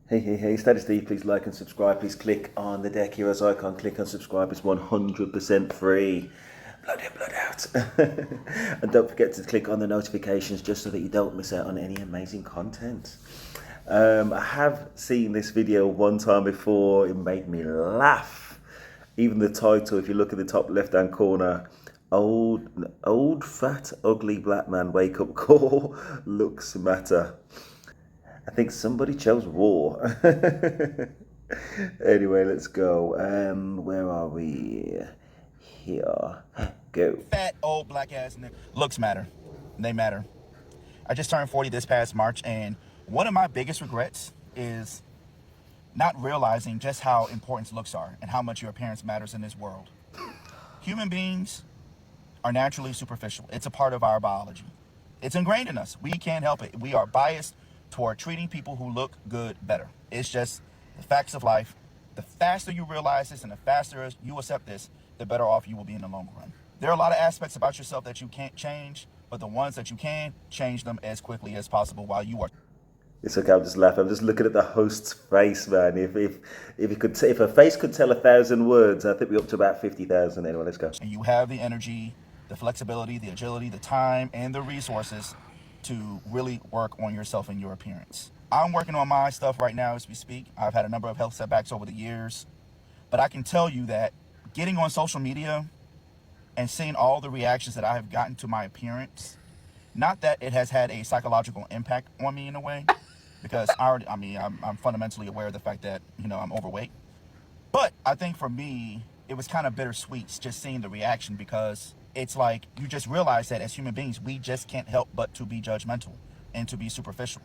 Hey, Status D, please like and subscribe. Please click on the Deck Heroes icon. Click on subscribe. It's 100% free. Blood in, blood out. And don't forget to click on the notifications just so that you don't miss out on any amazing content. I have seen this video one time before. It made me laugh. Even the title, if you look at the top left-hand corner, old, fat, ugly black man wake up call. Looks matter. I think somebody chose war. Anyway, let's go. Where are we? Here. Go. Fat, old, black ass nigga. Looks matter. They matter. I just turned 40 this past March, and one of my biggest regrets is not realizing just how important looks are and how much your appearance matters in this world. Human beings are naturally superficial. It's a part of our biology. It's ingrained in us. We can't help it. We are biased toward treating people who look good better. It's just the facts of life. The faster you realize this and the faster you accept this, the better off you will be in the long run. There are a lot of aspects about yourself that you can't change, but the ones that you can, change them as quickly as possible while you are. It's okay. I'm just laughing. I'm just looking at the host's face, man. If a face could tell 1,000 words, I think we're up to about 50,000. Anyway, let's go. And you have the energy, the flexibility, the agility, the time, and the resources to really work on yourself and your appearance. I'm working on my stuff right now as we speak. I've had a number of health setbacks over the years, but I can tell you that getting on social media and seeing all the reactions that I have gotten to my appearance, not that it has had a psychological impact on me in a way, because I'm fundamentally aware of the fact that, I'm overweight. But I think for me, it was kind of bittersweet just seeing the reaction, because it's like you just realize that as human beings, we just can't help but to be judgmental and to be superficial.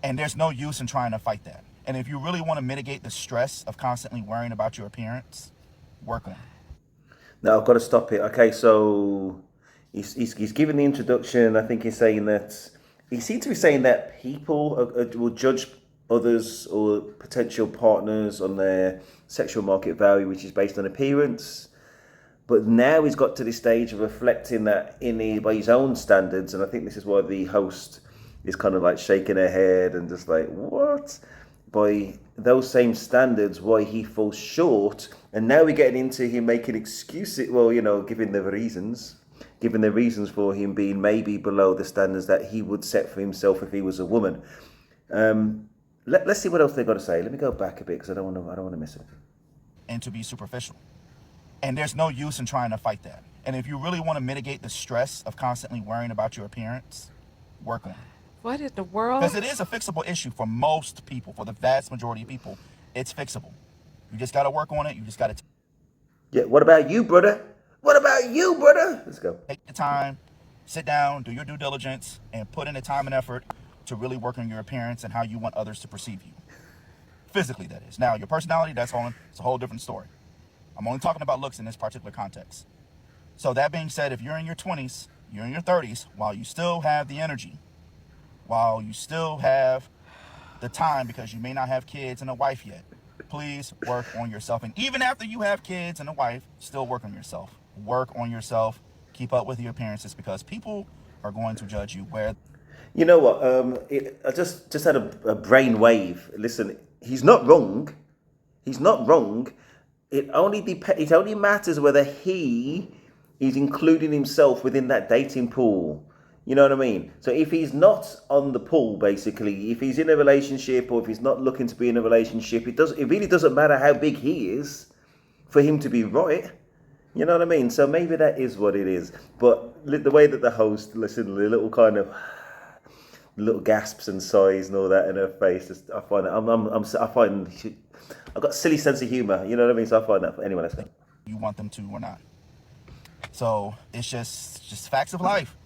And there's no use in trying to fight that. And if you really want to mitigate the stress of constantly worrying about your appearance, work on it. Now I've got to stop it. Okay, so he's given the introduction. I think he's saying that he seems to be saying that people will judge others or potential partners on their sexual market value, which is based on appearance. But now he's got to this stage of reflecting that by his own standards, and I think this is why the host is kind of like shaking her head and just like, what? By those same standards, why he falls short. And now we're getting into him making excuses, giving the reasons for him being maybe below the standards that he would set for himself if he was a woman. Let's see what else they've got to say. Let me go back a bit because I don't want to miss it. And to be superficial. And there's no use in trying to fight that. And if you really want to mitigate the stress of constantly worrying about your appearance, work on it. What in the world? Because it is a fixable issue for most people. For the vast majority of people, it's fixable. You just got to work on it. You just got to Yeah, what about you, brother? What about you, brother? Let's go. take the time, sit down, do your due diligence, and put in the time and effort to really work on your appearance and how you want others to perceive you. Physically, that is. Now, your personality, it's a whole different story. I'm only talking about looks in this particular context. So that being said, if you're in your 20s, you're in your 30s, while you still have the energy, while you still have the time, because you may not have kids and a wife yet, please work on yourself. And even after you have kids and a wife, still work on yourself. Work on yourself. Keep up with your appearances, because people are going to judge you where... You know what? I just had a brain wave. Listen, he's not wrong. He's not wrong. It only matters whether he is including himself within that dating pool. You know what I mean? So if he's not on the pool, basically, if he's in a relationship or if he's not looking to be in a relationship, it really doesn't matter how big he is for him to be right. You know what I mean? So maybe that is what it is. But the way that the host, listen, the little kind of little gasps and sighs and all that in her face, I find that I've got a silly sense of humor. You know what I mean? So I find that. Anyway, let's go. You want them to or not. So it's just facts of life.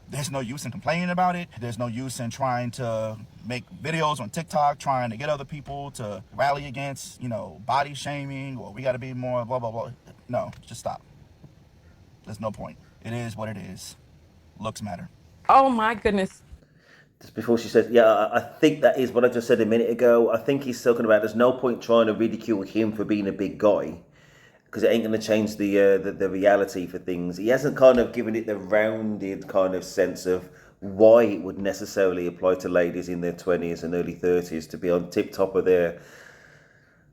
There's no use in complaining about it. There's no use in trying to make videos on TikTok, trying to get other people to rally against, body shaming, or we got to be more blah, blah, blah. No, just stop. There's no point. It is what it is. Looks matter. Oh my goodness. Just before she says, yeah, I think that is what I just said a minute ago. I think he's talking about there's no point trying to ridicule him for being a big guy, because it ain't going to change the reality for things. He hasn't kind of given it the rounded kind of sense of why it would necessarily apply to ladies in their 20s and early 30s to be on tip top of their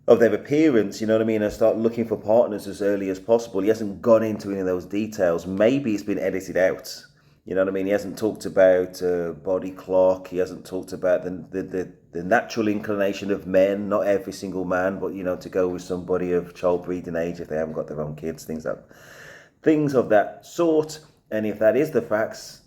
appearance, you know what I mean, and start looking for partners as early as possible. He hasn't gone into any of those details. Maybe it's been edited out. You know what I mean? He hasn't talked about body clock. He hasn't talked about the natural inclination of men. Not every single man, but to go with somebody of childbreeding age if they haven't got their own kids, things of that sort. And if that is the facts,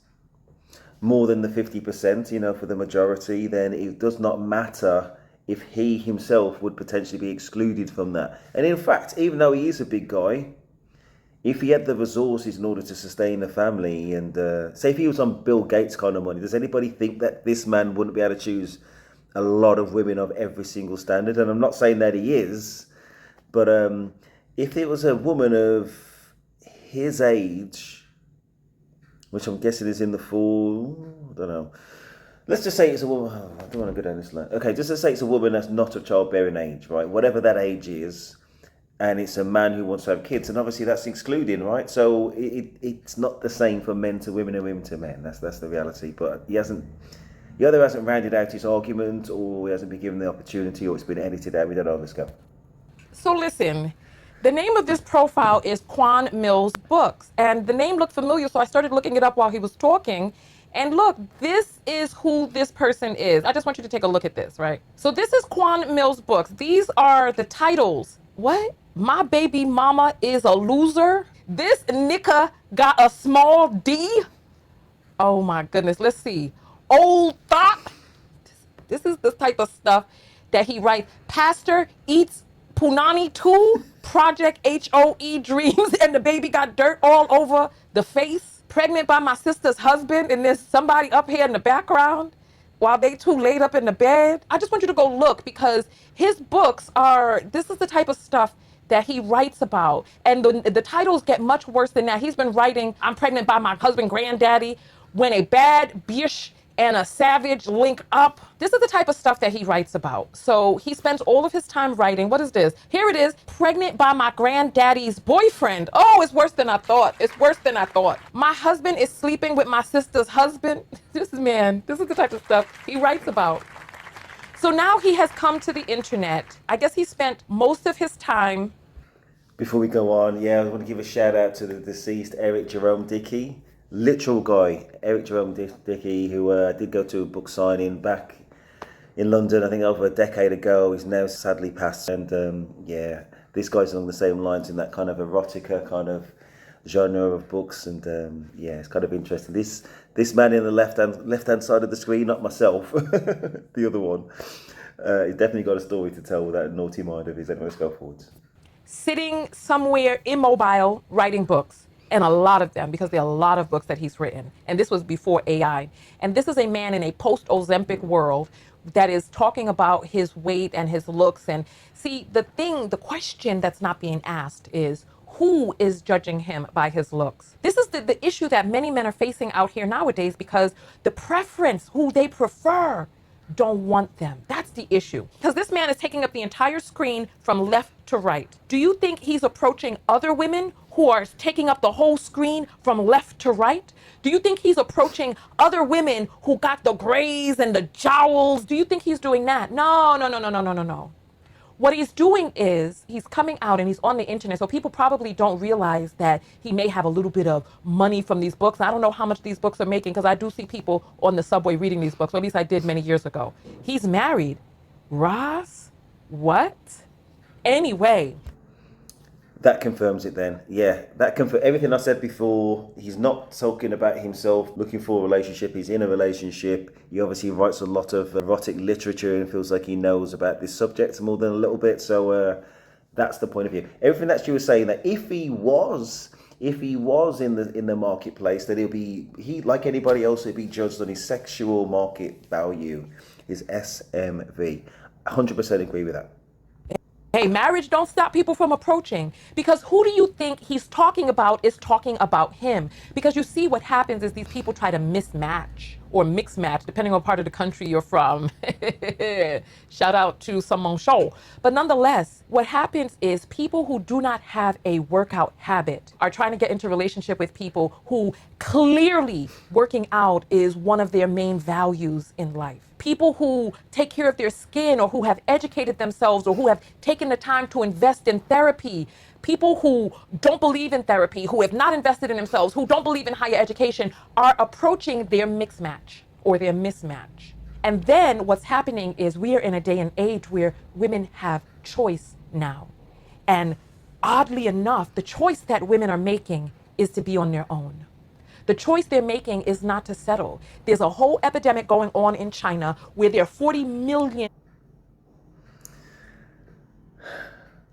more than the 50%, for the majority, then it does not matter if he himself would potentially be excluded from that. And in fact, even though he is a big guy, if he had the resources in order to sustain the family, and say if he was on Bill Gates kind of money, does anybody think that this man wouldn't be able to choose a lot of women of every single standard? And I'm not saying that he is, but if it was a woman of his age, which I'm guessing is in the full, I don't know. Let's just say it's a woman. I don't want to go down this line. Okay, just to say it's a woman that's not of childbearing age, right? Whatever that age is, and it's a man who wants to have kids, and obviously that's excluding, right? So it's not the same for men to women and women to men. That's the reality. But he either hasn't rounded out his argument, or he hasn't been given the opportunity, or it's been edited out. We don't know. Let's go. So listen, the name of this profile is Quan Mills Books, and the name looked familiar, so I started looking it up while he was talking. And look, this is who this person is. I just want you to take a look at this, right? So this is Quan Mills Books. These are the titles. What? My baby mama is a loser. This nigga got a small D. Oh my goodness. Let's see. Old thought. This is the type of stuff that he writes. Pastor eats punani too. Project HOE dreams, and the baby got dirt all over the face. Pregnant by my sister's husband, and there's somebody up here in the background while they two laid up in the bed. I just want you to go look, because his books this is the type of stuff that he writes about. And the titles get much worse than that. He's been writing, I'm pregnant by my husband granddaddy, when a bad bitch and a savage link up. This is the type of stuff that he writes about. So he spends all of his time writing. What is this? Here it is. Pregnant by my granddaddy's boyfriend. Oh, it's worse than I thought. It's worse than I thought. My husband is sleeping with my sister's husband. This is the type of stuff he writes about. So now he has come to the internet. I guess he spent most of his time. Before we go on, I want to give a shout out to the deceased Eric Jerome Dickey. Literal guy, Eric Jerome Dickey, who did go to a book signing back in London, I think over a decade ago. He's now sadly passed. And this guy's along the same lines in that kind of erotica kind of genre of books. And it's kind of interesting. This man in the left hand side of the screen, not myself, the other one, he's definitely got a story to tell with that naughty mind of his. Anyway, let's go forwards. Sitting somewhere immobile writing books. And a lot of them, because there are a lot of books that he's written. And this was before AI. And this is a man in a post-Ozempic world that is talking about his weight and his looks. And see, the question that's not being asked is, who is judging him by his looks? This is the issue that many men are facing out here nowadays, because the preference, who they prefer, don't want them. That's the issue. Because this man is taking up the entire screen from left to right. Do you think he's approaching other women who are taking up the whole screen from left to right? Do you think he's approaching other women who got the grays and the jowls? Do you think he's doing that? No. What he's doing is he's coming out and he's on the internet. So people probably don't realize that he may have a little bit of money from these books. I don't know how much these books are making, because I do see people on the subway reading these books, or at least I did many years ago. He's married. Ross? What? Anyway. That confirms it then. Yeah, that confirms everything I said before. He's not talking about himself looking for a relationship. He's in a relationship. He obviously writes a lot of erotic literature and feels like he knows about this subject more than a little bit. So that's the point of view. Everything that you were saying, that if he was in the marketplace, that he like anybody else, he'd be judged on his sexual market value, his SMV. 100% agree with that. Hey, marriage don't stop people from approaching, because who do you think he's talking about is talking about him? Because you see, what happens is these people try to mismatch or mix match, depending on part of the country you're from. Shout out to Simone Show. But nonetheless, what happens is people who do not have a workout habit are trying to get into relationship with people who clearly working out is one of their main values in life. People who take care of their skin, or who have educated themselves, or who have taken the time to invest in therapy. People who don't believe in therapy, who have not invested in themselves, who don't believe in higher education, are approaching their mix match or their mismatch. And then what's happening is we are in a day and age where women have choice now. And oddly enough, the choice that women are making is to be on their own. The choice they're making is not to settle. There's a whole epidemic going on in China where there are 40 million.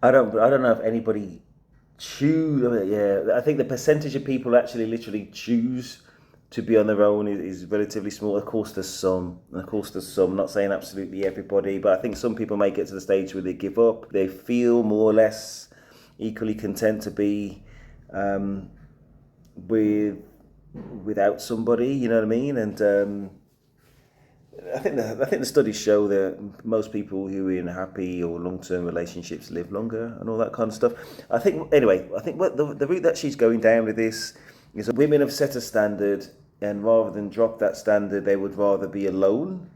I don't know if anybody choose. Yeah, I think the percentage of people actually literally choose to be on their own is relatively small. Of course, there's some. Of course, there's some. I'm not saying absolutely everybody, but I think some people make it to the stage where they give up. They feel more or less equally content to be with without somebody. You know what I mean? And I think the studies show that most people who are in happy or long-term relationships live longer and all that kind of stuff. I think what the route that she's going down with this is that women have set a standard, and rather than drop that standard, they would rather be alone.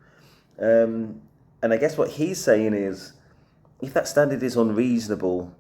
And I guess what he's saying is, if that standard is unreasonable,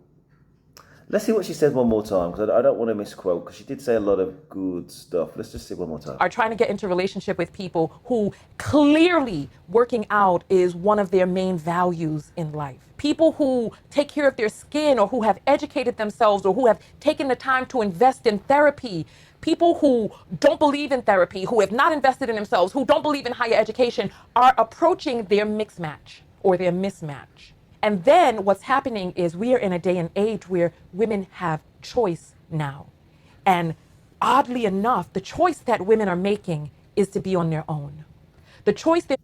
let's see what she said one more time, because I don't want to misquote, because she did say a lot of good stuff. Let's just see one more time. Are trying to get into relationship with people who clearly working out is one of their main values in life. People who take care of their skin, or who have educated themselves, or who have taken the time to invest in therapy. People who don't believe in therapy, who have not invested in themselves, who don't believe in higher education, are approaching their mix match or their mismatch. And then what's happening is we are in a day and age where women have choice now. And oddly enough, the choice that women are making is to be on their own. The choice that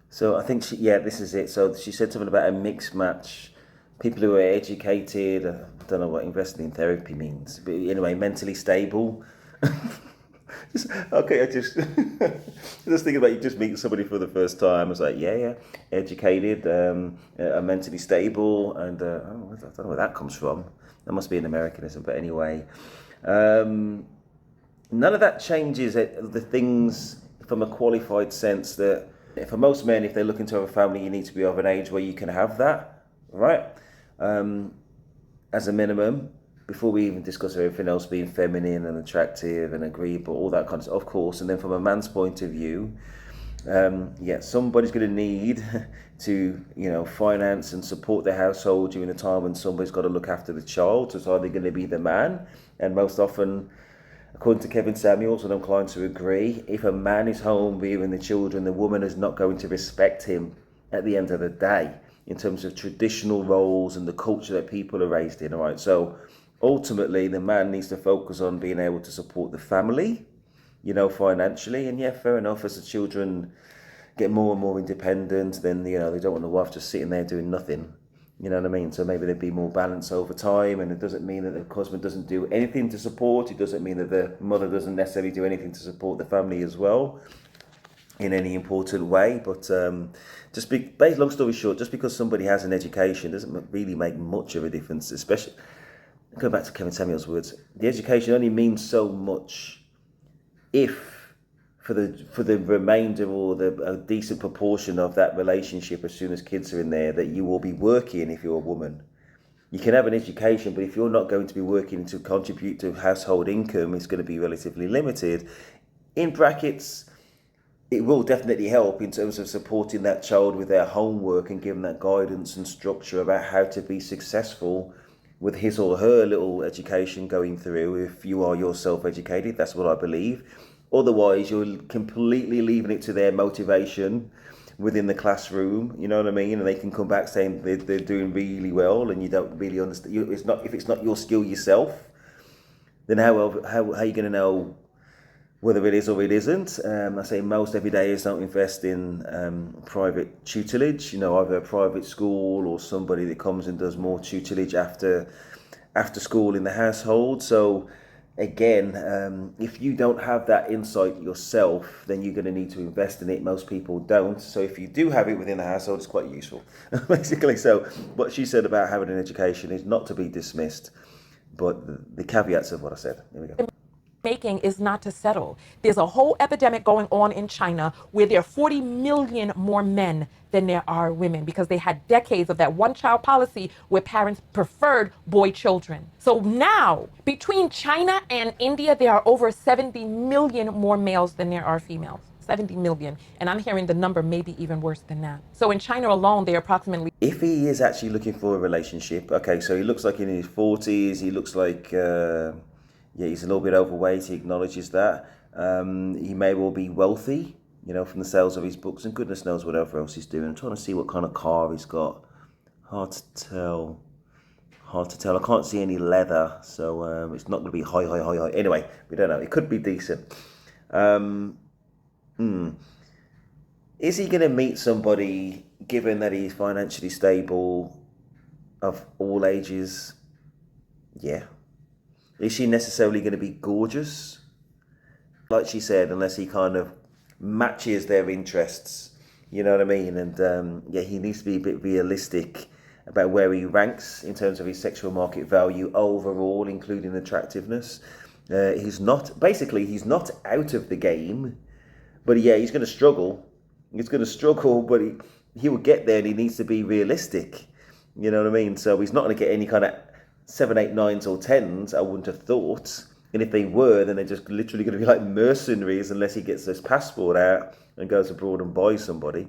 So I think this is it. So she said something about a mixed match. People who are educated, I don't know what investing in therapy means, but anyway, mentally stable. I just thinking about you just meeting somebody for the first time. I was like, yeah, educated, mentally stable, and I don't know where that comes from. That must be an Americanism, but anyway, none of that changes the things from a qualified sense that for most men, if they're looking to have a family, you need to be of an age where you can have that, right? As a minimum, before we even discuss everything else being feminine and attractive and agreeable, all that kind of stuff, of course. And then from a man's point of view, somebody's going to need to, finance and support the household during the time when somebody's got to look after the child. So it's either going to be the man, and most often, according to Kevin Samuels, and I'm inclined to agree, if a man is home rearing the children, the woman is not going to respect him at the end of the day in terms of traditional roles and the culture that people are raised in, all right? So ultimately, the man needs to focus on being able to support the family, financially. And yeah, fair enough, as the children get more and more independent, then, they don't want the wife just sitting there doing nothing. You know what I mean? So maybe there'd be more balance over time, and it doesn't mean that the husband doesn't do anything to support. It doesn't mean that the mother doesn't necessarily do anything to support the family as well in any important way. But long story short, just because somebody has an education doesn't really make much of a difference, especially, go back to Kevin Samuel's words, the education only means so much if for the remainder or a decent proportion of that relationship, as soon as kids are in there, that you will be working. If you're a woman, you can have an education, but if you're not going to be working to contribute to household income, it's going to be relatively limited. In brackets, it will definitely help in terms of supporting that child with their homework and giving that guidance and structure about how to be successful with his or her little education going through, if you are yourself educated. That's what I believe. Otherwise, you're completely leaving it to their motivation within the classroom, you know what I mean? And they can come back saying they're doing really well, and you don't really understand. If it's not your skill yourself, then how are you going to know whether it is or it isn't. I say most everydayers don't invest in private tutelage, either a private school or somebody that comes and does more tutelage after school in the household. So again, if you don't have that insight yourself, then you're going to need to invest in it. Most people don't. So if you do have it within the household, it's quite useful, basically. So what she said about having an education is not to be dismissed, but the caveats of what I said. Here we go. Making is not to settle. There's a whole epidemic going on in China where there are 40 million more men than there are women because they had decades of that one-child policy where parents preferred boy children. So now, between China and India, there are over 70 million more males than there are females. 70 million. And I'm hearing the number may be even worse than that. So in China alone, there are approximately... If he is actually looking for a relationship, okay, so he looks like in his 40s, he looks like... yeah, he's a little bit overweight. He acknowledges that. He may well be wealthy, from the sales of his books, and goodness knows whatever else he's doing. I'm trying to see what kind of car he's got. Hard to tell. I can't see any leather, so it's not going to be high. Anyway, we don't know. It could be decent. Is he going to meet somebody, given that he's financially stable, of all ages? Yeah. Is she necessarily going to be gorgeous? Like she said, unless he kind of matches their interests, you know what I mean? And yeah, he needs to be a bit realistic about where he ranks in terms of his sexual market value overall, including attractiveness. He's not out of the game, but yeah, he's going to struggle. But he will get there, and he needs to be realistic. You know what I mean? So he's not going to get any kind of 7, 8, 9s or 10s, I wouldn't have thought. And if they were, then they're just literally going to be like mercenaries unless he gets his passport out and goes abroad and buys somebody.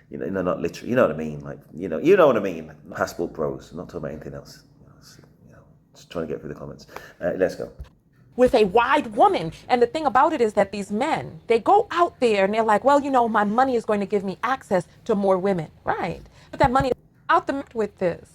Not literally, you know what I mean? Like, you know what I mean? Passport bros, not talking about anything else. Just trying to get through the comments. Let's go. With a wide woman. And the thing about it is that these men, they go out there and they're like, well, my money is going to give me access to more women. Right. But that money is out the with this.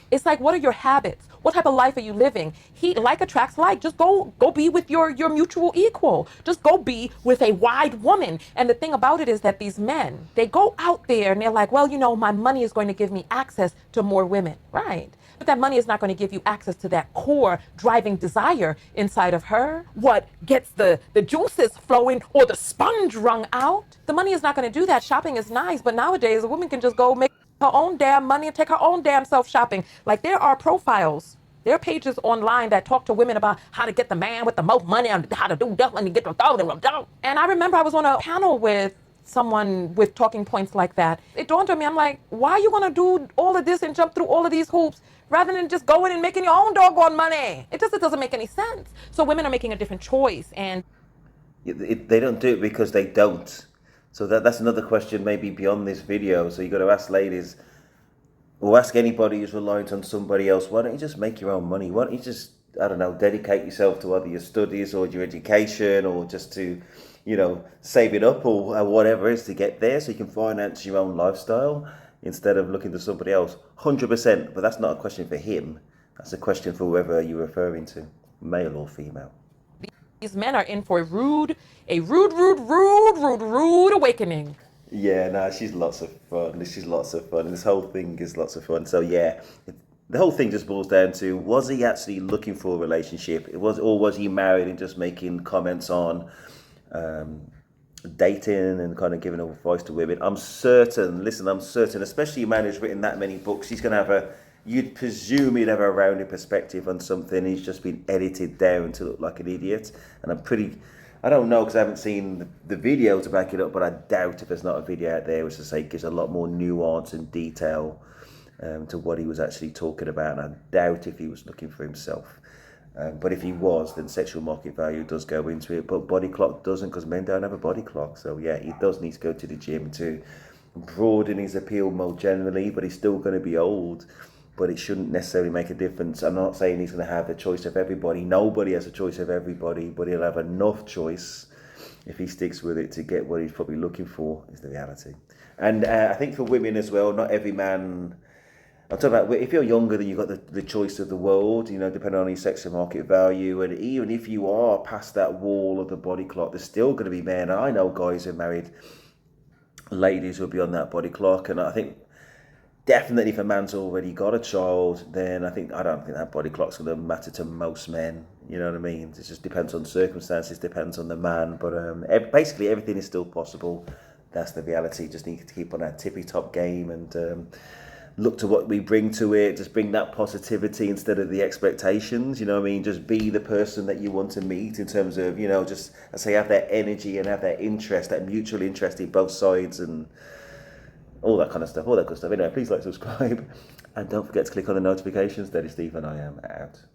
It's like, what are your habits? What type of life are you living? Like attracts like. Just go be with your mutual equal. Just go be with a wide woman. And the thing about it is that these men, they go out there and they're like, well, my money is going to give me access to more women. Right. But that money is not going to give you access to that core driving desire inside of her. What gets the juices flowing or the sponge wrung out? The money is not going to do that. Shopping is nice, but nowadays a woman can just go make her own damn money and take her own damn self shopping. Like, there are profiles, there are pages online that talk to women about how to get the man with the most money and how to do that and get the dog and dog. And I remember I was on a panel with someone with talking points like that. It dawned on me, I'm like, why are you gonna do all of this and jump through all of these hoops rather than just going and making your own doggone money? It doesn't make any sense. So women are making a different choice, and they don't do it because they don't. So that's another question maybe beyond this video. So you got to ask ladies, or ask anybody who's reliant on somebody else, why don't you just make your own money? Why don't you just, I don't know, dedicate yourself to either your studies or your education, or just to, save it up or whatever it is to get there so you can finance your own lifestyle instead of looking to somebody else. 100%, but that's not a question for him. That's a question for whoever you're referring to, male or female. These men are in for a rude awakening. Yeah, no, she's lots of fun. And this whole thing is lots of fun. So yeah, the whole thing just boils down to, was he actually looking for a relationship? Or was he married and just making comments on dating and kind of giving advice to women? I'm certain, especially a man who's written that many books, he's going to have you'd presume he'd have a rounded perspective on something. He's just been edited down to look like an idiot. And I don't know, because I haven't seen the video to back it up, but I doubt if there's not a video out there which, to say, gives a lot more nuance and detail to what he was actually talking about. And I doubt if he was looking for himself. But if he was, then sexual market value does go into it. But body clock doesn't, because men don't have a body clock. So yeah, he does need to go to the gym to broaden his appeal more generally, but he's still going to be old. But it shouldn't necessarily make a difference. I'm not saying he's going to have the choice of everybody. Nobody has a choice of everybody, but he'll have enough choice if he sticks with it to get what he's probably looking for, is the reality. And I think for women as well, not every man I'm talking about if you're younger, then you've got the choice of the world, you know, depending on your sex and market value. And even if you are past that wall of the body clock, there's still going to be men. I know guys who are married, ladies who will be on that body clock. And I think definitely if a man's already got a child, then I don't think that body clock's going to matter to most men. You know what I mean? It just depends on circumstances, depends on the man. But basically everything is still possible. That's the reality. Just need to keep on that tippy top game and look to what we bring to it. Just bring that positivity instead of the expectations. You know what I mean? Just be the person that you want to meet in terms of, you know, just, I say, have that energy and have that interest, that mutual interest in both sides and all that kind of stuff, all that good stuff. Anyway, please like, subscribe, and don't forget to click on the notifications. Daddy Steve and I am out.